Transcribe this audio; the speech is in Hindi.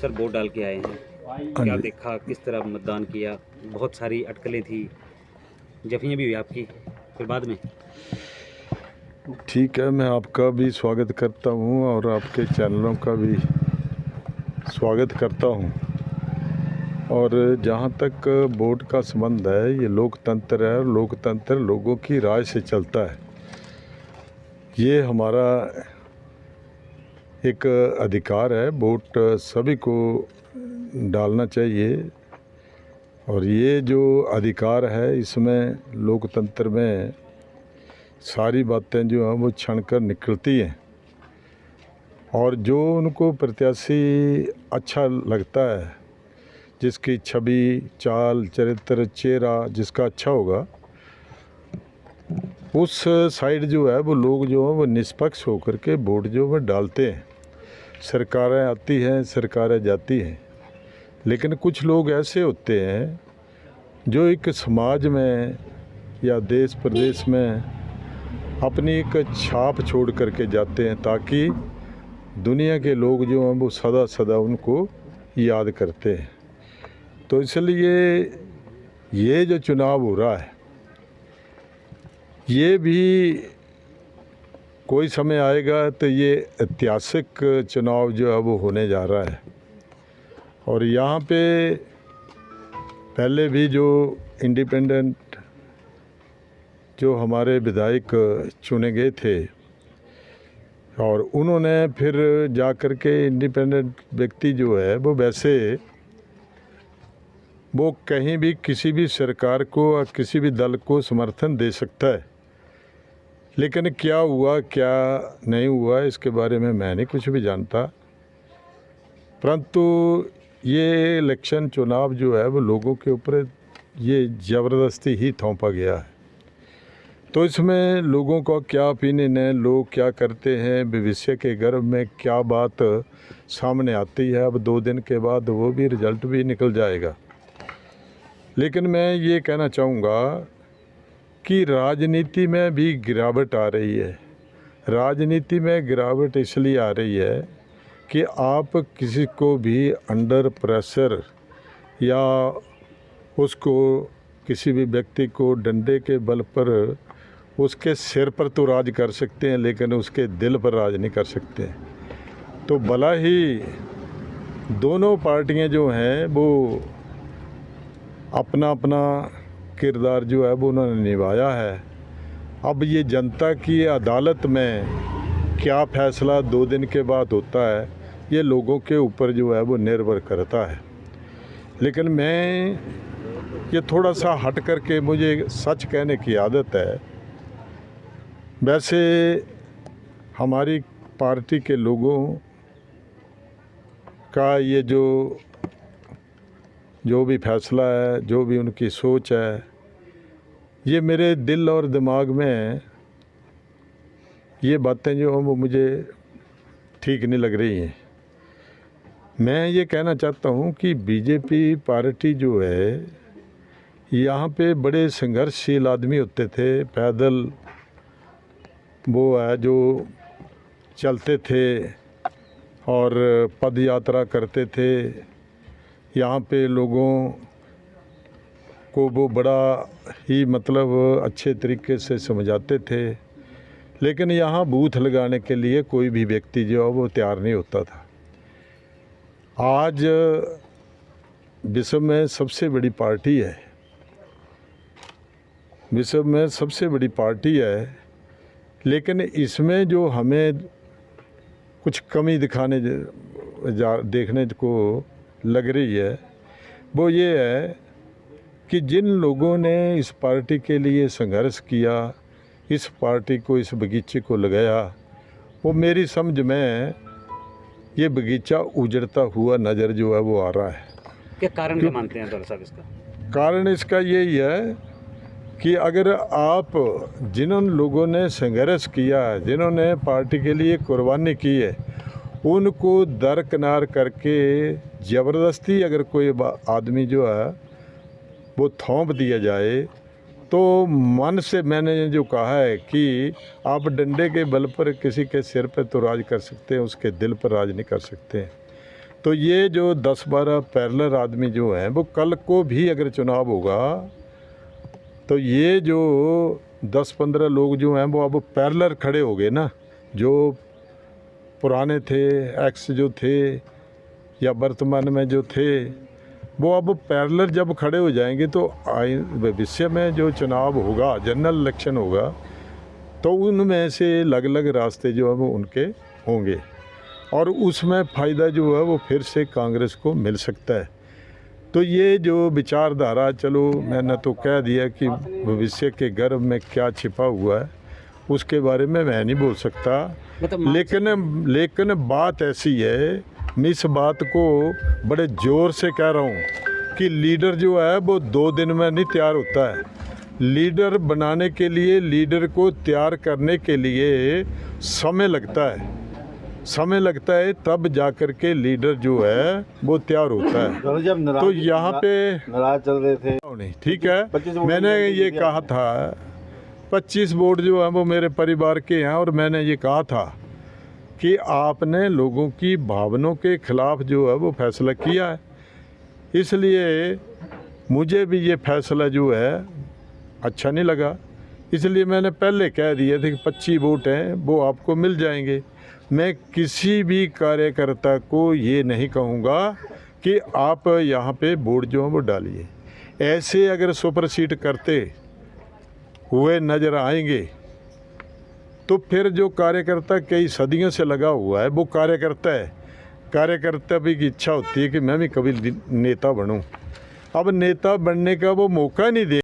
सर वोट डाल के आए हैं, क्या देखा, किस तरह मतदान किया? बहुत सारी अटकलें थी, जफ़ियाँ भी हुई आपकी, फिर बाद में। ठीक है, मैं आपका भी स्वागत करता हूँ और आपके चैनलों का भी स्वागत करता हूँ। और जहाँ तक वोट का संबंध है, ये लोकतंत्र है और लोकतंत्र लोगों की राय से चलता है। ये हमारा एक अधिकार है, वोट सभी को डालना चाहिए। और ये जो अधिकार है, इसमें लोकतंत्र में सारी बातें जो हैं वो छन कर निकलती हैं और जो उनको प्रत्याशी अच्छा लगता है, जिसकी छवि, चाल, चरित्र, चेहरा जिसका अच्छा होगा, उस साइड जो है वो लोग जो है वो निष्पक्ष होकर के वोट जो है डालते हैं। सरकारें आती हैं, सरकारें जाती हैं, लेकिन कुछ लोग ऐसे होते हैं जो एक समाज में या देश प्रदेश में अपनी एक छाप छोड़ करके जाते हैं, ताकि दुनिया के लोग जो हैं वो सदा सदा उनको याद करते हैं। तो इसलिए ये जो चुनाव हो रहा है, ये भी कोई समय आएगा तो ये ऐतिहासिक चुनाव जो है वो होने जा रहा है। और यहाँ पे पहले भी जो इंडिपेंडेंट जो हमारे विधायक चुने गए थे और उन्होंने फिर जा कर के इंडिपेंडेंट व्यक्ति जो है वो वैसे वो कहीं भी किसी भी सरकार को या किसी भी दल को समर्थन दे सकता है, लेकिन क्या हुआ क्या नहीं हुआ इसके बारे में मैं नहीं कुछ भी जानता। परंतु ये इलेक्शन चुनाव जो है वो लोगों के ऊपर ये ज़बरदस्ती ही थोपा गया है। तो इसमें लोगों का क्या ओपिनियन है, लोग क्या करते हैं, भविष्य के गर्भ में क्या बात सामने आती है, अब 2 दिन के बाद वो भी रिजल्ट भी निकल जाएगा। लेकिन मैं ये कहना चाहूँगा कि राजनीति में भी गिरावट आ रही है। राजनीति में गिरावट इसलिए आ रही है कि आप किसी को भी अंडर प्रेशर या उसको किसी भी व्यक्ति को डंडे के बल पर उसके सिर पर तो राज कर सकते हैं, लेकिन उसके दिल पर राज नहीं कर सकते। तो भला ही दोनों पार्टियां जो हैं वो अपना अपना किरदार जो है वो उन्होंने निभाया है। अब ये जनता की अदालत में क्या फैसला 2 दिन के बाद होता है, ये लोगों के ऊपर जो है वो निर्भर करता है। लेकिन मैं ये थोड़ा सा हट करके, मुझे सच कहने की आदत है। वैसे हमारी पार्टी के लोगों का ये जो भी फैसला है, जो भी उनकी सोच है, ये मेरे दिल और दिमाग में ये बातें जो हैं वो मुझे ठीक नहीं लग रही हैं। मैं ये कहना चाहता हूँ कि बीजेपी पार्टी जो है, यहाँ पे बड़े संघर्षशील आदमी होते थे, पैदल वो है जो चलते थे और पद यात्रा करते थे। यहाँ पे लोगों को वो बड़ा ही मतलब अच्छे तरीके से समझाते थे, लेकिन यहाँ बूथ लगाने के लिए कोई भी व्यक्ति जो है वो तैयार नहीं होता था। आज विश्व में सबसे बड़ी पार्टी है, विश्व में सबसे बड़ी पार्टी है, लेकिन इसमें जो हमें कुछ कमी देखने को लग रही है वो ये है कि जिन लोगों ने इस पार्टी के लिए संघर्ष किया, इस पार्टी को, इस बगीचे को लगाया, वो मेरी समझ में ये बगीचा उजड़ता हुआ नज़र जो है वो आ रहा है। क्या कारण क्या मानते हैं साहब इसका? कारण इसका यही है कि अगर आप जिन लोगों ने संघर्ष किया, जिन्होंने पार्टी के लिए कुर्बानी की है, उनको दरकिनार करके ज़बरदस्ती अगर कोई आदमी जो है वो थोप दिया जाए, तो मन से मैंने जो कहा है कि आप डंडे के बल पर किसी के सिर पर तो राज कर सकते हैं, उसके दिल पर राज नहीं कर सकते। तो ये जो 10-12 पैरेलल आदमी जो हैं वो कल को भी अगर चुनाव होगा तो ये जो 10-15 लोग जो हैं वो अब पैरेलल खड़े हो गए ना, जो पुराने थे, एक्स जो थे या वर्तमान में जो थे, वो अब पैरेलल जब खड़े हो जाएंगे तो भविष्य में जो चुनाव होगा, जनरल इलेक्शन होगा, तो उनमें से अलग अलग रास्ते जो है वो उनके होंगे और उसमें फ़ायदा जो है वो फिर से कांग्रेस को मिल सकता है। तो ये जो विचारधारा, चलो मैंने तो कह दिया कि भविष्य के गर्भ में क्या छिपा हुआ है उसके बारे में मैं नहीं बोल सकता, लेकिन बात ऐसी है, मैं इस बात को बड़े ज़ोर से कह रहा हूँ कि लीडर जो है वो 2 दिन में नहीं तैयार होता है। लीडर बनाने के लिए, लीडर को तैयार करने के लिए समय लगता है, समय लगता है, तब जाकर के लीडर जो है वो तैयार होता है। जब तो यहाँ पे नाराज चल रहे थे, नहीं, ठीक है, मैंने ये कहा था 25 वोट जो है वो मेरे परिवार के हैं और मैंने ये कहा था कि आपने लोगों की भावनाओं के खिलाफ जो है वो फैसला किया है, इसलिए मुझे भी ये फैसला जो है अच्छा नहीं लगा, इसलिए मैंने पहले कह दिया था कि 25 वोट हैं वो आपको मिल जाएंगे। मैं किसी भी कार्यकर्ता को ये नहीं कहूँगा कि आप यहाँ पे वोट जो है वो डालिए। ऐसे अगर सुपरसीड करते हुए नज़र आएंगे तो फिर जो कार्यकर्ता कई सदियों से लगा हुआ है वो कार्यकर्ता है, कार्यकर्ता भी की इच्छा होती है कि मैं भी कभी नेता बनूं। अब नेता बनने का वो मौका नहीं दे